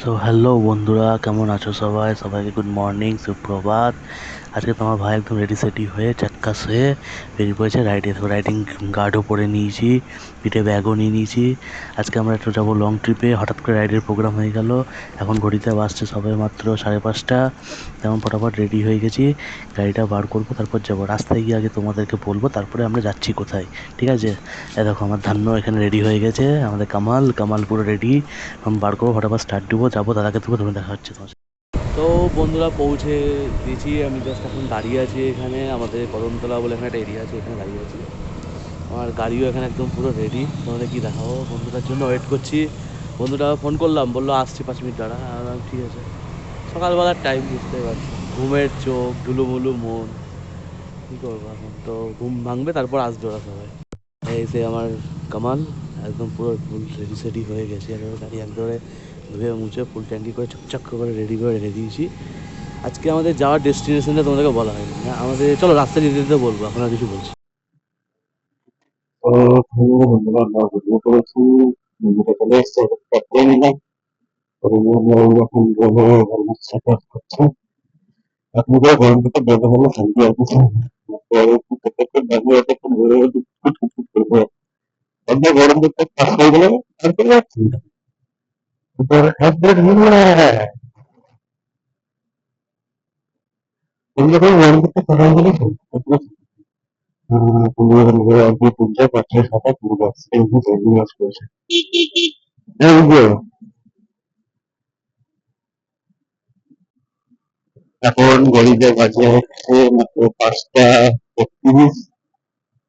So hello বন্ধুরা, কেমন আছো সবাই? সবাইকে গুড মর্নিং, সুপ্রভাত। আজকে তোমার ভাই একদম রেডি সেডি হয়ে চাক্কাস হয়ে বেরিয়ে পড়েছে রাইডিং গার্ডও পরে নিয়েছি, পিঠে ব্যাগও নিয়ে নিয়েছি। আজকে আমরা একটু যাবো লং ট্রিপে। হঠাৎ করে রাইডের প্রোগ্রাম হয়ে গেল। এখন ঘড়িতে বাজছে সবাই মাত্র 5:30। তেমন ফটাফট রেডি হয়ে গেছি, গাড়িটা বার করবো, তারপর যাবো। রাস্তায় গিয়ে আগে তোমাদেরকে বলবো তারপরে আমরা যাচ্ছি কোথায়, ঠিক আছে? দেখো আমার ধান্য এখানে রেডি হয়ে গেছে, আমাদের কামাল কামাল পুরো রেডি। এখন বার করবো, ফটাফট স্টার্ট দেবো, যাবো, দাদাকে দেবো, তুমি দেখা হচ্ছে তোমার সাথে। তো বন্ধুরা পৌঁছে গেছি, আমি জাস্ট এখন দাঁড়িয়ে আছি এখানে। আমাদের কদমতলা বলে এখানে একটা এরিয়া আছে, এখানে দাঁড়িয়ে আছি। আমার গাড়িও এখানে একদম পুরো রেডি। তোমাদের কি দেখাবো, বন্ধুটার জন্য ওয়েট করছি। বন্ধুটা ফোন করলাম, বললো আসছি 5 মিনিট দাঁড়া। ঠিক আছে। সকালবেলার টাইম, বুঝতে পারছি, ঘুমের চোখ, ঢুলুমুলু মন, কী করবো এখন? তো ঘুম ভাঙবে, তারপর আসবে ওরা সবাই। এই সে আমার কামাল একদম পুরো ফুল রেডি সেডি হয়ে গেছে। একেবারে গাড়ি একবারে ধুয়ে মুছে ফুল ট্যাঙ্কি করে চকচক করে রেডি করে রেখে দিয়েছি। আজকে আমাদের যাওয়ার ডেস্টিনেশনটা তোমাদেরকে বলা হয়নি না আমাদের। চলো রাস্তা যেতে যেতে বলবো, এখন আর কিছু বলছি। তো ধন্যবাদ বন্ধুরা, আমরা ভিডিও করেছি, ভিডিওটা চলে এসছে, সাবস্ক্রাইব করে নিলাম। এখন গরমের সাথে হচ্ছে আপনি করে গরম থেকে বেঁধে হলে শান্তি আর কিছু একবার গরম দিকটা পাস হয়ে গেলে তারপরে যাচ্ছি যখন গরম দিকটা পাস হয়ে গেলে আর কি 3-4-5-6-7 পুরো যাচ্ছে এরকম ট্রেনিং করেছে। এখন ঘড়িতে বাজে হচ্ছে মাত্র 5টা 32।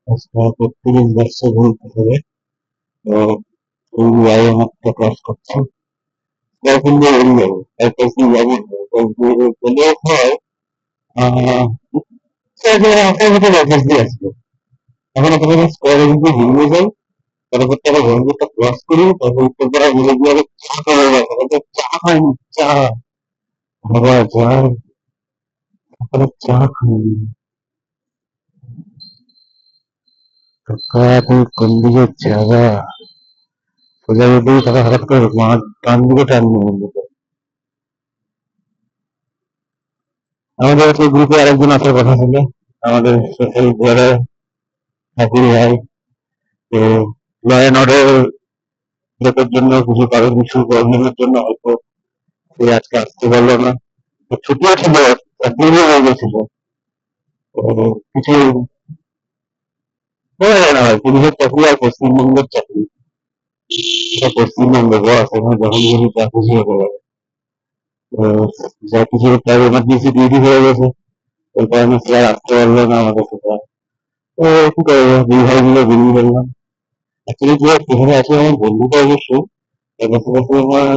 5টা 32 বাজছে ঘড়িতে হবে। তো এই গাড়ি মাত্র ক্রস করছে, এখন দিয়ে বেরিয়ে যাবো। তারপর কি যাবো গেলে হয় আপনার মতো অফিস দিয়ে আসবে। এখন আপনাদের স্কোয়ারে কিন্তু বেরিয়ে যাই, তারপর আবার গরমটা ক্রস করি, তারপর উত্তরপাড়া বেরিয়ে গিয়ে আবার চা খাওয়া যাবে। চা খাইনি, চা বাবা যায়, তারপরে চা খাইনি। কাকা কোন দিকে যাবা? সোজা রোড দিয়ে তারা হঠাৎ করে ডান দিকে টান নিয়ে আমাদের একটা গ্রুপে আরেকজন আসার কথা ছিল, আমাদের সোশ্যাল ব্রাদার ঠাকুর ভাই। তো ল অ্যান্ড অর্ডার ব্রেকের জন্য কিছু কারণ, কিছু প্রবলেমের জন্য হয়তো সে আজকে আসতে পারলো না। তো ছুটিও ছিল, একদিনই হয়ে গেছিল। তো কিছু বলা যায় না ভাই, পুলিশের চাকরি আর পশ্চিমবঙ্গের চাকরি, এটা পশ্চিমবঙ্গে বস, এখানে যখন খুশি যা খুশি হতে পারে। তো যা কিছু একটা এমার্জেন্সি ডিউটি হয়ে গেছে, ওই কারণে সে আর আসতে পারলো না আমাদের সাথে। তো কি করবো, দুই ভাই মিলে বেরিয়ে ফেললাম। অ্যাকচুয়ালি যে সেখানে আছে আমার বন্ধুটা অবশ্য, তার পাশাপাশি আমার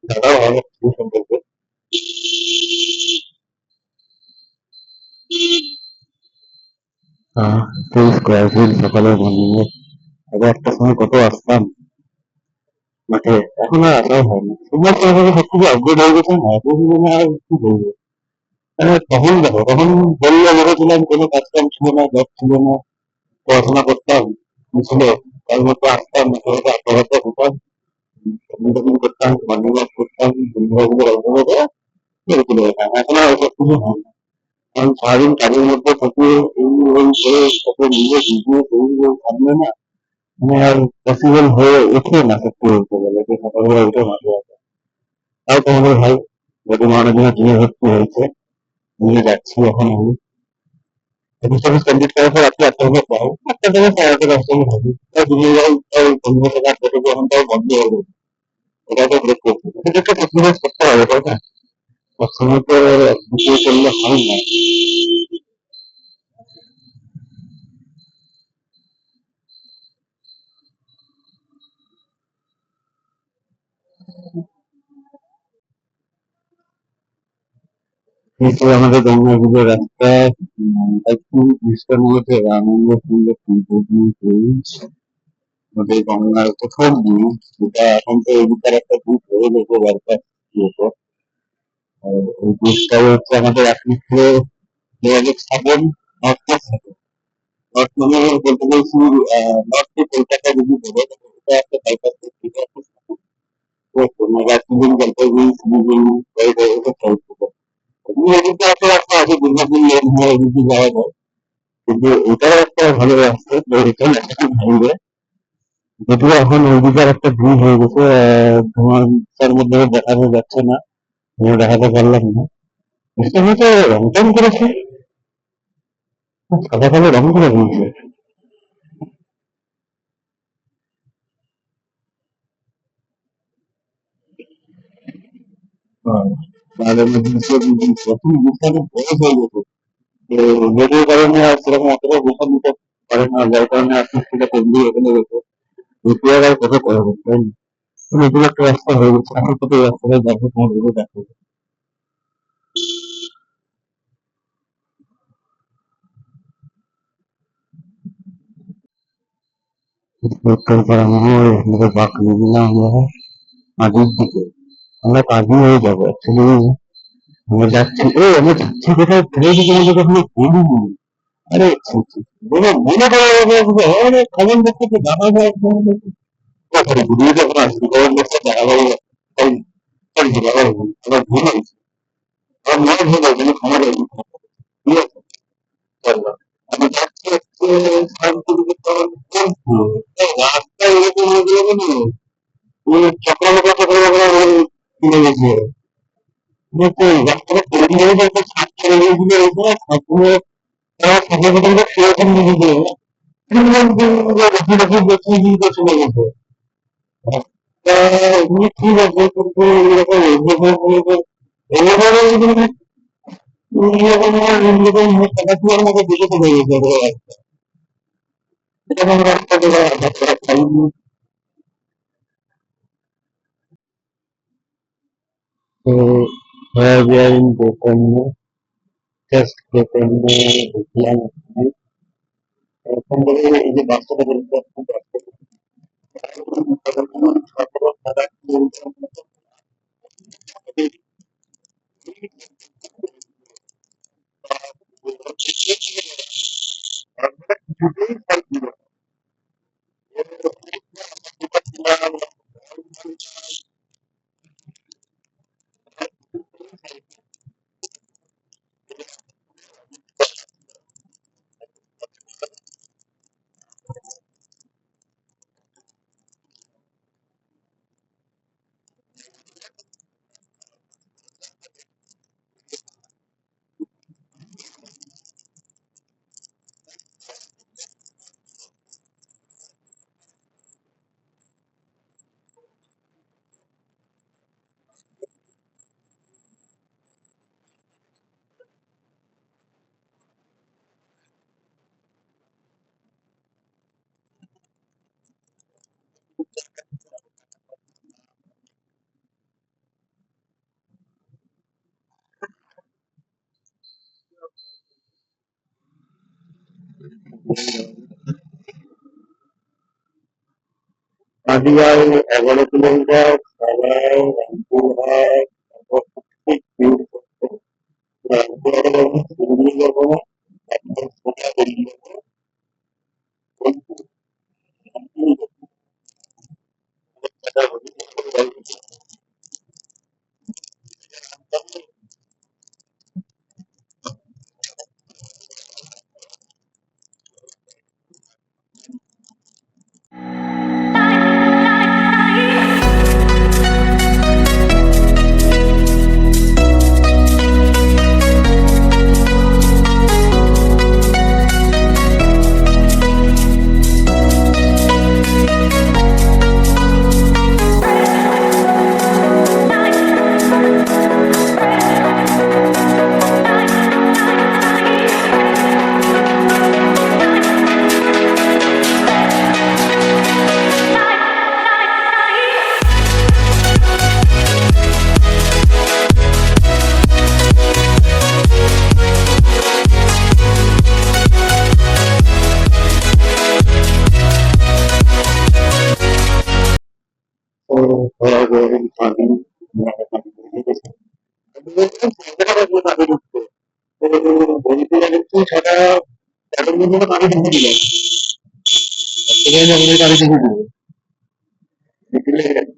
দাদাও হয় এই সম্পর্কে। তো স্কোয়ার ফিল্ড সকালে মর্নিং এ আগে একটা সময় কত আসতাম মাঠে, এখন আর আসাও হয় না। তোমার তো এখন সবকিছু আপগ্রেড হয়ে গেছে না, এখন মানে আর কি বলবো। তখন দেখো, তখন বললে বলেছিলাম, কোনো কাজ কাম ছিল না, জব ছিল না, পড়াশোনা করতাম, কি ছিল, তার মতো আসতাম, আড্ডা বাড্ডা হতাম, করতাম, মর্নিং ওয়াক করতাম, বন্ধুবান্ধব গল্প করে এরকম ব্যাপার। এখন আর ওসব কিছু হয় না। কারণ সারাদিন কাজের মধ্যে থেকে এই ওই করে তারপরে নিজে বিজনেস এই সামনে না, মানে আর পসিবল হয়ে ওঠে না সত্যি বলতে গেলে, যে সকালবেলা উঠে মাঠে আসা। তাও তোমাদের ভাই যদি মহানদীর জিনিস ভর্তি হয়েছে, নিয়ে যাচ্ছি এখন আমি। অফিস টফিস কমপ্লিট করার পর রাত্রি 8টা পাও, 8টা থেকে 8:30 হবে। তাই ঘুমিয়ে যাই, তাই 15 থেকে 8টা এখন তাও বন্ধ হবে। এটা তো ব্রেক করতে এটা একটা স্যাক্রিফাইস করতে হবে, তাই না? সবসময় তো একদিকে করলে হয় না। কিন্তু আমাদের গঙ্গা পুজোর রাস্তা একটু বৃষ্টির মধ্যে আনন্দ সুন্দর আমাদের গঙ্গার প্রথম ব্রিজ, যেটা এখন তো এদিককার একটা ব্রিজ হয়ে গেছে বাইপাস দিয়েছে। ওই ব্রিজটাই হচ্ছে আমাদের একমাত্র যোগাযোগ স্থাপন নর্থের সাথে। নর্থ মানে বলতে চাইছি নর্থ টু কলকাতা যদি বলে, ওটা একটা বাইপাস, দার্জিলিং, জলপাইগুড়ি, শিলিগুড়ি ওইসব সাইড থেকে। এমনি এদিকে একটা রাস্তা আছে দুর্গাপুর লেন হয়ে এদিকে যাওয়া যায়, কিন্তু এটাও একটা ভালো রাস্তা, তো এটা ন্যাশনাল হাইওয়ে। যদিও এখন ওইদিকে আর একটা ব্রিজ হয়ে গেছে, ধোঁয়ার মধ্যে দেখা যাচ্ছে না, আমিও দেখাতে পারলাম না। বুঝতে হয়তো রং টং করেছে, সাদা কালো রং করে বলছে। তাহলে প্রথম বুঝতে বয়স হয়ে গেছে, তো রোগের কারণে আর সেরকম অতটা বোঝা নিতে পারে না, যার কারণে আস্তে আস্তে কমবে এখানে গেছে। রিপেয়ার আর কত করা যাবে, তাই না? নতুন একটা রাস্তা হয়ে গেছে, এখন কত রাস্তাটা দেখো, তোমার ভেবে দেখো। উত্তর পাড়া মনে হয় আমাদের বাঁক নিয়ে নিলাম আমরা কাজের দিকে, আমরা কাজই হয়ে যাবো অ্যাকচুয়ালি। আমরা যাচ্ছি, আমরা যাচ্ছি কোথায় ফেলে দিকে আমাদের কখনো বলিনি। আরে মনে মনে করা যাবে, আরে খবর দেখতে তো জানা যায়, খবর দেখতে সরি ঘুরিয়ে যখন আসছি খবর দেখতে দেখা যাবে, সরি সরি আবার আমার ভুল হয়েছে, আমার মনে ভুল হয়েছে, আমি ক্ষমা চাইছি, ঠিক আছে চললাম। আমি যাচ্ছি হচ্ছে শান্তিনিকেতন বোলপুর। রাস্তা এরকম হয়ে গেল কেন, ওই চক্রান্ত কিনে গেছে, রাস্তাটা তৈরি হয়ে একটা ছাদ চলে গিয়েছিল, ছাদগুলো তারা সকাল সকাল সেরকম নিজেকে চলে গেছে। রাস্তা এমনি ঠিক আছে, কিন্তু এরকম এরকম এরকম কাটাকুয়ার মতো দিকে চলে গেছে রাস্তা, এরকম রাস্তা পাইনি। তো সয়াবিন দোকানে জাস্ট দোকানে ঢুকলাম ওখানে। এরকম বলে এই যে বাচ্চাটা বলতে কাটিয়ায় 11 কিলোমিটার, সারায় রামপুরহাট, তারপর রামপুরহাট শিলিগুড়ি যাবো, তারপর সোজা বেরিয়ে যাবো বোলপুর।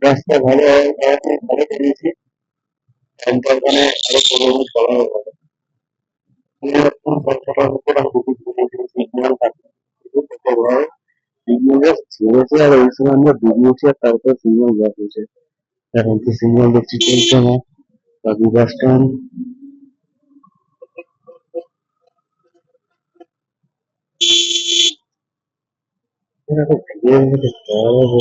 রাস্তা ভালো ভালো করেছি, ওখানে আরো 15 মিনিট চলানো হবে। সিগন্যাল থাকে, সিগন্যাল ছেড়েছে আর ওই সময় আমরা বেরিয়েছি আর তারপর সিগন্যাল ব্লক হয়েছে। এখন তো সিগন্যাল দেখছি চলছে না। বাবু বাস স্ট্যান্ড, ভিড়ের মধ্যে দাঁড়াবো।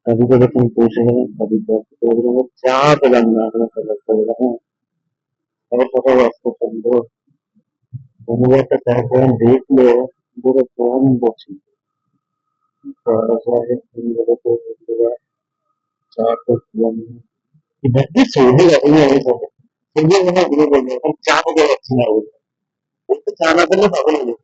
কাজীকে যখন পৌঁছে গেলাম, কাজীর চা পেলাম না এখনো সকাল সকাল। হ্যাঁ, সকাল সকাল রাস্তা বন্ধ। কোনো একটা চা দোকান দেখলো, পুরো কম বসে চা তো পেলাম না। দেখতে সৌদি এখনই আমি যাবো, সৌদি মনে হয় ঘুরে বলবো এখন চা খেতে পারছি না বলে, বলতে চা না পেলে পাগল হয়ে যেত।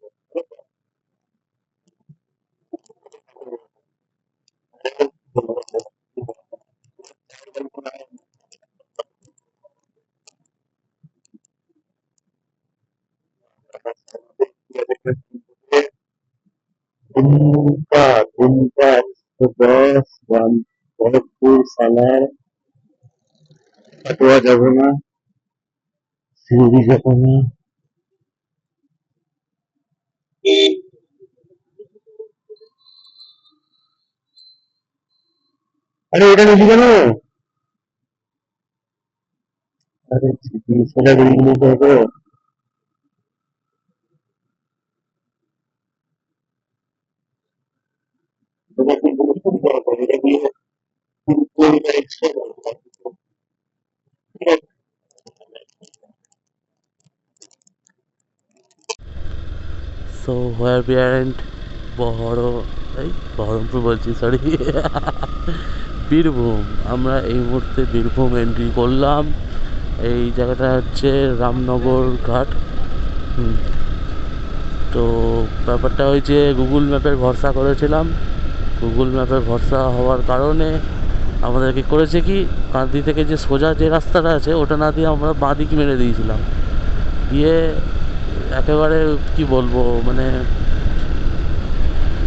Punta Express dan Bhojpur Salar Patua যাবো না, শিউরি যাবো না। আরে এটা নিবি কেন? আরে 30,000 নিলে তো হবে। এটা কি বলে শুরু করা হবে? এটা দিয়ে 2 কিলোমিটার এক্সট্রা সো হোয়ার বি আর এন্ড বহরমপুর বলছি, সরি, বীরভূম। আমরা এই মুহূর্তে বীরভূম এন্ট্রি করলাম। এই জায়গাটা হচ্ছে রামনগর ঘাট। তো ব্যাপারটা হয়েছে, গুগল ম্যাপের ভরসা করেছিলাম। গুগল ম্যাপের ভরসা হওয়ার কারণে আমাদেরকে করেছে কি, কাঁদি থেকে যে সোজা যে রাস্তাটা আছে ওটা না দিয়ে আমরা বাঁ দিক মেরে দিয়েছিলাম। দিয়ে একেবারে কি বলবো, মানে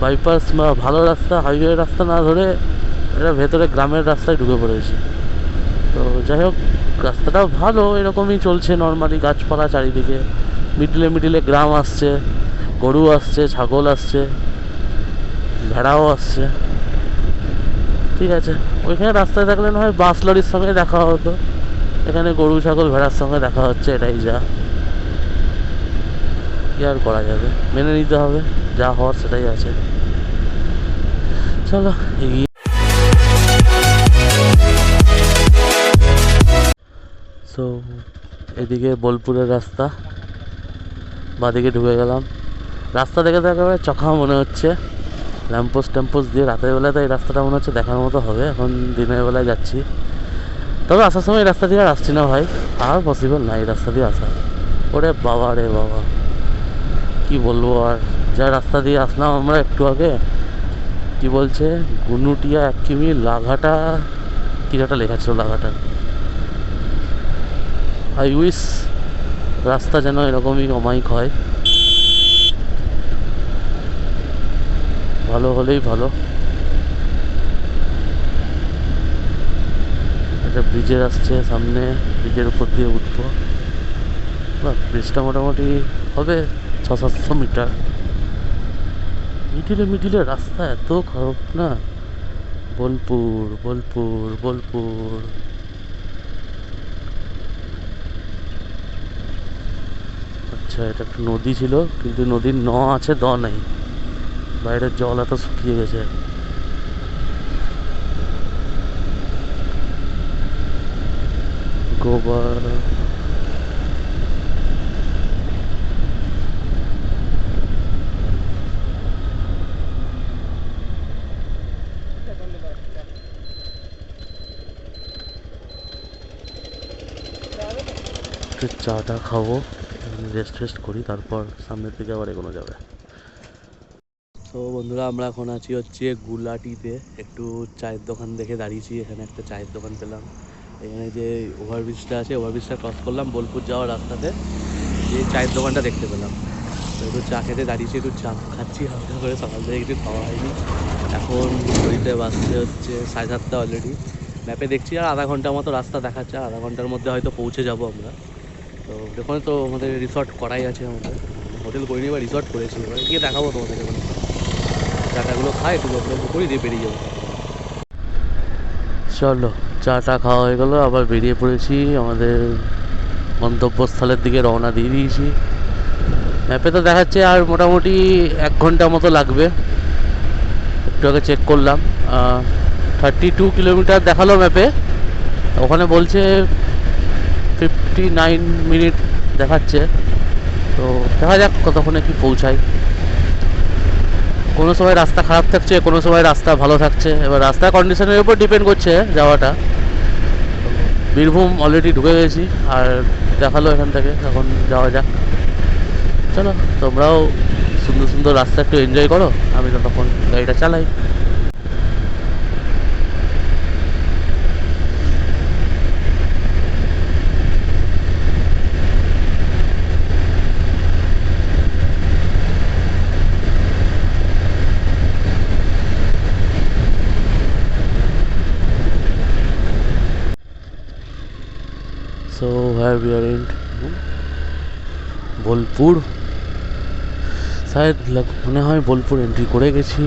বাইপাস বা ভালো রাস্তা, হাইওয়ে রাস্তা না ধরে এটা ভেতরে গ্রামের রাস্তায় ঢুকে পড়েছি। তো যাই হোক, রাস্তাটাও ভালো, এরকমই চলছে নর্মালি, গাছপালা চারিদিকে, মিডিলে মিডিলে গ্রাম আসছে, গরু আসছে, ছাগল আসছে, ভেড়াও আসছে। ঠিক আছে, ওইখানে রাস্তায় থাকলে না হয় বাস লরির সঙ্গে দেখা হতো, এখানে গরু ছাগল ভেড়ার সঙ্গে দেখা হচ্ছে, এটাই যা, কি আর করা যাবে, মেনে নিতে হবে, যা হওয়ার সেটাই আছে। চলো এগিয়ে। সো এদিকে বোলপুরের রাস্তা, বাঁদিকে ঢুকে গেলাম। রাস্তা দেখে তো একেবারে চখা মনে হচ্ছে, ল্যাম্পোস্ট ট্যাম্পোস্ট দিয়ে। রাতের বেলায় তো এই রাস্তাটা মনে হচ্ছে দেখার মতো হবে, এখন দিনের বেলায় যাচ্ছি। তবে আসার সময় এই রাস্তা দিয়ে আর আসছি না ভাই, আর পসিবল না এই রাস্তা দিয়ে আসা। ওরে বাবা রে বাবা, কি বলবো আর, যা রাস্তা দিয়ে আসলাম আমরা একটু আগে, কি বলছে গুনুটিয়া 1 কিমি লাঘাটা, কি একটা লেখা ছিল লাঘাটা। আই উইস রাস্তা যেন এরকমই অমায়িক হয়, ভালো হলেই ভালো। একটা ব্রিজের আসছে সামনে, ব্রিজের উপর দিয়ে উঠবো। ব্রিজটা মোটামুটি হবে 600-700 মিটার। মিডিলে মিডিলে রাস্তা এত খারাপ না, বোলপুর বোলপুর বোলপুর। আচ্ছা, এটা একটা নদী ছিল, কিন্তু নদীর আছে নাই, বাইরের জল এত শুকিয়ে গেছে। গোবার, একটু চাটা খাবো, রেস্ট টেস্ট করি, তারপর সামনের দিকে আবার এগোনো যাবে। তো বন্ধুরা, আমরা এখন আছি হচ্ছে গুলাটিতে, একটু চায়ের দোকান দেখে দাঁড়িয়েছি। এখানে একটা চায়ের দোকান পেলাম, এখানে যে ওভারব্রিজটা আছে, ওভারব্রিজটা ক্রস করলাম বোলপুর যাওয়ার রাস্তাতে, এই চায়ের দোকানটা দেখতে পেলাম। একটু চা খেতে দাঁড়িয়েছি, একটু চা খাচ্ছি হালকা করে, সকাল থেকে কিছু খাওয়া হয়নি। এখন ঘড়িতে বাজতে হচ্ছে 7:30 অলরেডি। ম্যাপে দেখছি আর আধা ঘন্টার মতো রাস্তা দেখাচ্ছে, আর আধা ঘন্টার মধ্যে হয়তো পৌঁছে যাব আমরা। তো ওখানে তো আমাদের রিসর্ট করাই আছে, আমাদের হোটেল করিনি বা রিসর্ট করেছি, এবার গিয়ে দেখাবো তোমাদের ওখানে। চাটাগুলো খাই, একটু গল্প করি, দিয়ে বেরিয়ে যাবো। চলো, চাটা খাওয়া হয়ে গেলো, আবার বেরিয়ে পড়েছি, আমাদের গন্তব্যস্থলের দিকে রওনা দিয়ে দিয়েছি। ম্যাপে তো দেখাচ্ছে আর মোটামুটি 1 ঘন্টা মতো লাগবে। একটু আগে চেক করলাম, 32 কিলোমিটার দেখালো ম্যাপে, ওখানে বলছে 59 মিনিট দেখাচ্ছে। তো দেখা যাক কতক্ষণে কি পৌঁছায়। কোনো সময় রাস্তা খারাপ থাকছে, কোনো সময় রাস্তা ভালো থাকছে, এবার রাস্তার কন্ডিশনের উপর ডিপেন্ড করছে যাওয়াটা। বীরভূম অলরেডি ঢুকে গেছি, আর দেখালো এখান থেকে, এখন যাওয়া যাক। চলো, তোমরাও সুন্দর সুন্দর রাস্তা একটু এনজয় করো, আমি তো তখন গাড়িটা চালাই। So where we are in Bolpur, শায়দ মনে হয় বোলপুর এন্ট্রি করে গেছি,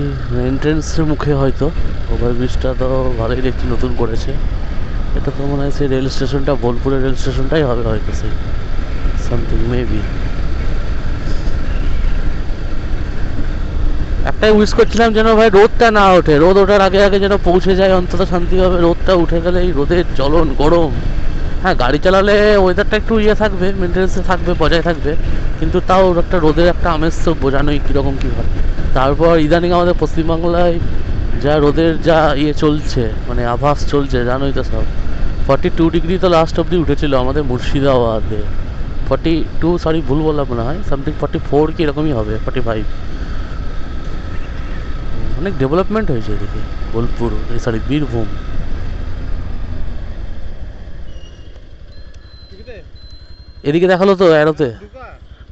এন্ট্রেন্সের মুখে হয়তো। ওভারব্রিজটা তো ভালোই দেখছি, নতুন করেছে। এটা তো মনে হয় সেই রেল স্টেশনটা, বোলপুরের রেল স্টেশনটাই হবে হয়তো, সেই সামথিং মেবি। একটাই উইশ করছিলাম যেন ভাই রোদটা না ওঠে, রোদ ওঠার আগে আগে যেন পৌঁছে যায় অন্তত শান্তিভাবে। রোদটা উঠে গেলে এই রোদের জ্বলন গরম, হ্যাঁ গাড়ি চালালে ওয়েদারটা একটু ইয়ে থাকবে, মেনটেন্সে থাকবে, বজায় থাকবে, কিন্তু তাও একটা রোদের একটা আমেজ তো বোঝানোই কীরকম কী হয়। তারপর ইদানিং আমাদের পশ্চিমবাংলায় যা রোদের যা ইয়ে চলছে, মানে আভাস চলছে, জানোই তো সব। 42 ডিগ্রি তো লাস্ট অব্দি উঠেছিল আমাদের মুর্শিদাবাদে। 42, সরি ভুল বললাম মনে হয়, সামথিং 44 কি এরকমই হবে, 45। অনেক ডেভেলপমেন্ট হয়েছে এদিকে বোলপুর, সরি বীরভূম। এদিকে দেখালো তো অ্যারোতে,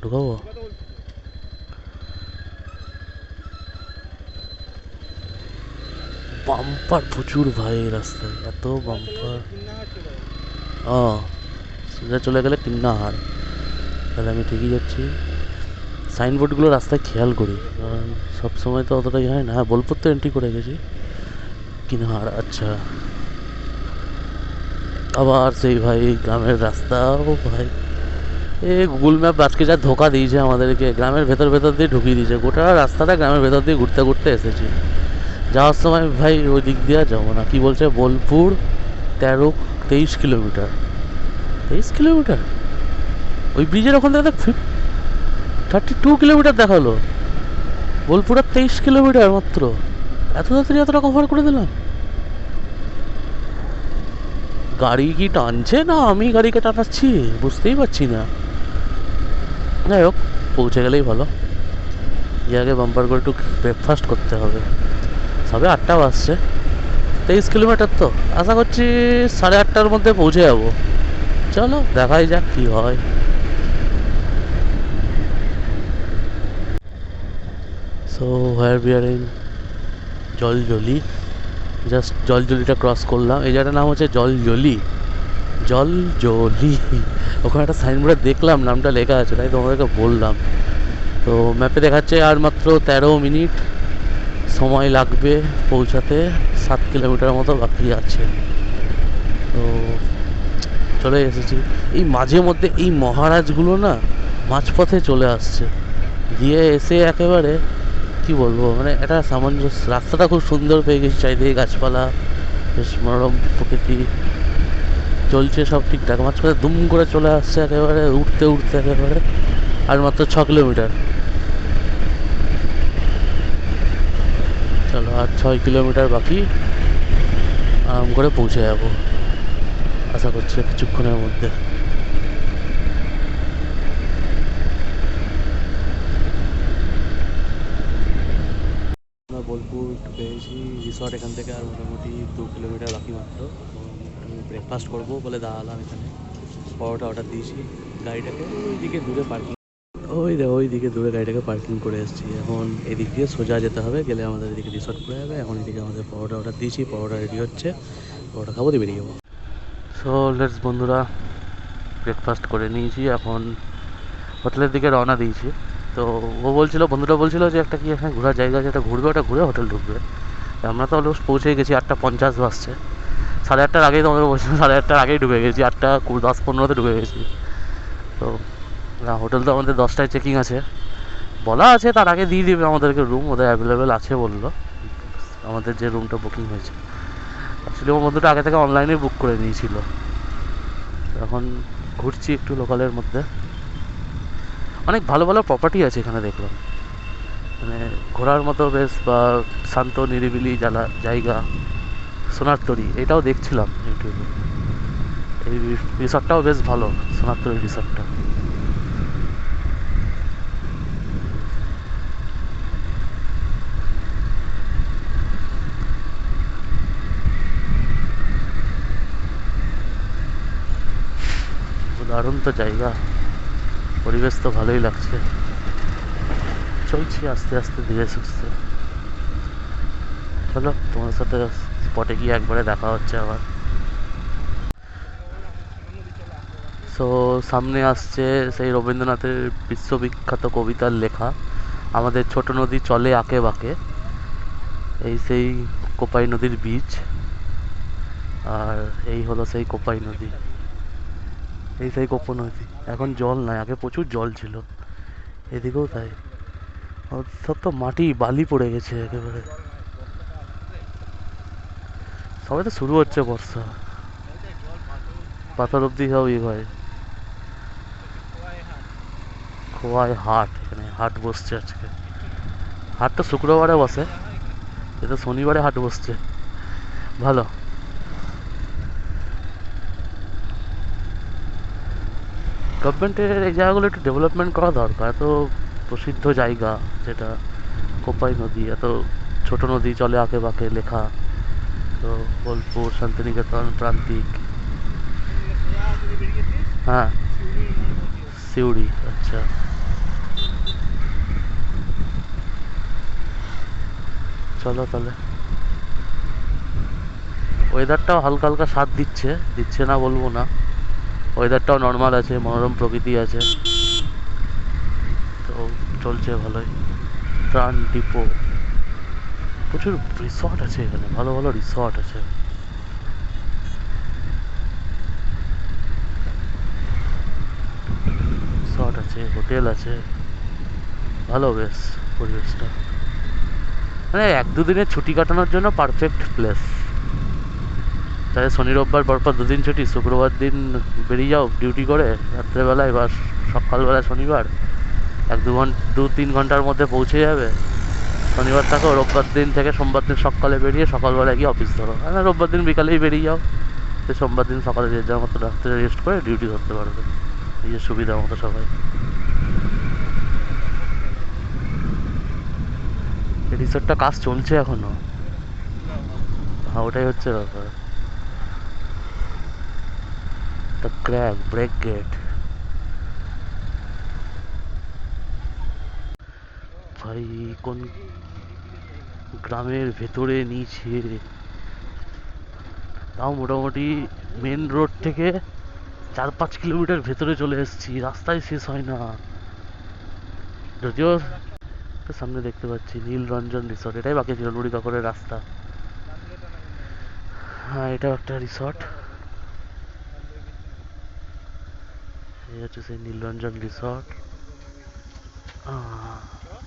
ঢুকাবো। বাম্পার প্রচুর ভাই, এই রাস্তায় এত বাম্পার। ও, সোজা চলে গেলে কিন্নাহার, তাহলে আমি ঠিকই যাচ্ছি। সাইনবোর্ডগুলো রাস্তায় খেয়াল করি, কারণ সবসময় তো অতটাই হয় না। হ্যাঁ, বোলপুর তো এন্ট্রি করে গেছি, কিন্নাহার আচ্ছা। আবার সেই ভাই গ্রামের রাস্তা, ও ভাই এ গুগল ম্যাপ আজকে যা ধোকা দিয়েছে আমাদেরকে, গ্রামের ভেতর ভেতর দিয়ে ঢুকিয়ে দিয়েছে, গোটা রাস্তাটা গ্রামের ভেতর দিয়ে ঘুরতে ঘুরতে এসেছি। যাওয়ার সময় ভাই ওই দিক দিয়ে যাবো না, কি বলছে বোলপুর 23 কিলোমিটার। 23 কিলোমিটার ওই ব্রিজের ওখান থেকে 32 কিলোমিটার দেখালো, বোলপুর আর 23 কিলোমিটার মাত্র। এত তাড়াতাড়ি এতটা কভার করে দিলাম। গাড়ি কি টানছে না আমি গাড়িকে টানাচ্ছি বুঝতেই পারছি না। যাই হোক, পৌঁছে গেলেই ভালো। গিয়ে আগে বাম্পার করে একটু ব্রেকফাস্ট করতে হবে। সবে 8টা বাজছে, 23 কিলোমিটার তো আশা করছি 8:30টার মধ্যে পৌঁছে যাবো। চলো দেখাই যাক কি হয়। So where we are in Jaljali, just জলজলিটা ক্রস করলাম। এই জায়গাটার নাম হচ্ছে জলজলি, জলজলি। ওখানে একটা সাইনবোর্ডে দেখলাম নামটা লেখা আছে, তাই তোমাদেরকে বললাম। তো ম্যাপে দেখাচ্ছে আর মাত্র 13 মিনিট সময় লাগবে পৌঁছাতে, 7 কিলোমিটার মতো বাকি আছে। তো চলে এসেছি। এই মাঝে মধ্যে এই মহারাজগুলো না মাঝপথে চলে আসছে, দিয়ে এসে একেবারে কি বলবো, মানে একটা সামঞ্জস্য। রাস্তাটা খুব সুন্দর পেয়ে গেছি, চারিদিকে গাছপালা, বেশ মনোরম প্রকৃতি, চলছে সব ঠিকঠাক। মাঝখানে দুম করে চলে আসছে একেবারে উঠতে উঠতে একেবারে। আর মাত্র 6 কিলোমিটার। চলো, আর 6 কিলোমিটার বাকি, আরাম করে পৌঁছে যাবো আশা করছি কিছুক্ষণের মধ্যে। আমরা বোলপুর পেয়েছি রিসর্ট, এখান থেকে আর মোটামুটি 2 কিলোমিটার বাকি মাত্র। আমি ব্রেকফাস্ট করবো বলে দাঁড়ালাম এখানে, পরোটা অর্ডার দিয়েছি, গাড়িটাকে ওইদিকে দূরে পার্কিং ওইদিকে দূরে গাড়িটাকে পার্কিং করে এসেছি। এখন এদিক দিয়ে সোজা যেতে হবে, গেলে আমাদের এদিকে রিসর্ট পড়ে যাবে। এখন এদিকে আমাদের পরোটা অর্ডার দিয়েছি, পরোটা রেডি হচ্ছে, পরোটা খাবো দিয়ে বেরিয়ে যাবো। সো লেটস বন্ধুরা, ব্রেকফাস্ট করে নিয়েছি, এখন হোটেলের দিকে রওনা দিয়েছি। তো বন্ধুটা বলছিল যে একটা কি এখানে ঘোরার জায়গা আছে, একটা ঘুরবে, ওটা ঘুরে হোটেল ঢুকবে। আমরা তো অলমোস্ট পৌঁছে গেছি, 8:50 বাজছে। 8:30 আগেই তোমাদের বলছিলাম, 8:30 আগেই ঢুকে গেছি, 8:10-15 ঢুকে গেছি। তো না, হোটেল তো আমাদের 10টায় চেকিং আছে, বলা আছে তার আগে দিয়ে দেবে আমাদেরকে রুম, ওদের অ্যাভেলেবেল আছে বললো, আমাদের যে রুমটা বুকিং হয়েছে। অ্যাকচুয়ালি আমার বন্ধুটা আগে থেকে অনলাইনে বুক করে নিয়েছিল। এখন ঘুরছি একটু লোকালের মধ্যে, অনেক ভালো ভালো প্রপার্টি আছে এখানে দেখলাম, মানে ঘোরার মতো বেশ, বা শান্ত নিরিবিলি জায়গা। সোনারতরী, এটাও দেখছিলাম ইউটিউবে, এই রিসর্টটাও বেশ ভালো, সোনারতরী রিসর্টটা। দারুণ তো জায়গা, পরিবেশ তো ভালোই লাগছে। চলছি আস্তে আস্তে ধীরে সুস্থে। চলো তোমার সাথে স্পটে গিয়ে একবারে দেখা হচ্ছে আবার। সো সামনে আসছে সেই রবীন্দ্রনাথের বিশ্ববিখ্যাত কবিতার লেখা, আমাদের ছোট নদী চলে আঁকে বাঁকে, এই সেই কোপাই নদীর বীজ। আর এই হলো সেই কোপাই নদী, এই সেই কোপো নদী। এখন জল নাই, আগে প্রচুর জল ছিল, এদিকেও তাই। আর সব তো মাটি বালি পড়ে গেছে একেবারে, সবে তো শুরু হচ্ছে বর্ষা, পাথর অব্দি সব ইয়ে হয়। খোয়াই হাট, এখানে হাট বসছে আজকে। হাট তো শুক্রবারে বসে, এটা শনিবারে হাট বসছে, ভালো। গভর্নমেন্টের এই জায়গাগুলো একটু ডেভেলপমেন্ট করা দরকার। এত প্রসিদ্ধ জায়গা যেটা কোপাই নদী, এত ছোট নদী চলে আঁকে বাঁকে লেখা, তো বোলপুর, শান্তিনিকেতন, প্রান্তিক। হ্যাঁ, সিউড়ি, আচ্ছা। চলো তাহলে। ওয়েদারটাও হালকা হালকা স্বাদ দিচ্ছে, দিচ্ছে না বলবো না, ওয়েদারটাও নর্মাল আছে, মনোরম প্রকৃতি আছে, তো চলছে ভালোই। ত্রাণ ডিপো, প্রচুর রিসর্ট আছে এখানে, ভালো ভালো রিসর্ট আছে। রিসর্ট আছে, হোটেল আছে, ভালো বেশ পরিবেশটা, মানে 1-2 দিনের ছুটি কাটানোর জন্য পারফেক্ট প্লেস। তাহলে শনি রোববার পরপর 2 দিন ছুটি, শুক্রবার দিন বেরিয়ে যাও ডিউটি করে রাত্রেবেলায়, বা সকালবেলা শনিবার, 1-2-3 ঘন্টার মধ্যে পৌঁছে যাবে। শনিবার থাকো, রোববার দিন থেকে সোমবার দিন সকালে বেরিয়ে সকালবেলায় গিয়ে অফিস ধরো, আর রোববার দিন বিকালেই বেরিয়ে যাও, তো সোমবার দিন সকালে যে যাওয়ার মতো রাত্রে রেস্ট করে ডিউটি ধরতে পারবে নিজের সুবিধা মতো সবাই। এই রিসোর্টটা কাজ চলছে এখনো, হ্যাঁ ওটাই হচ্ছে ব্যাপার। দ্য ক্র্যাক ব্রেক গেট, ভাই কোন গ্রামের ভেতরে নিচে, তাও মোটামুটি মেন রোড থেকে 4-5 কিলোমিটার ভেতরে চলে এসেছি, রাস্তায় শেষ হয় না। যদিও সামনে দেখতে পাচ্ছি নীলরঞ্জন রিসর্ট, এটাই বাকি ছিল, নুড়ি কাকরের রাস্তা। হ্যাঁ এটাও একটা রিসর্ট, এই হচ্ছে সেই নীলরঞ্জন রিসর্ট।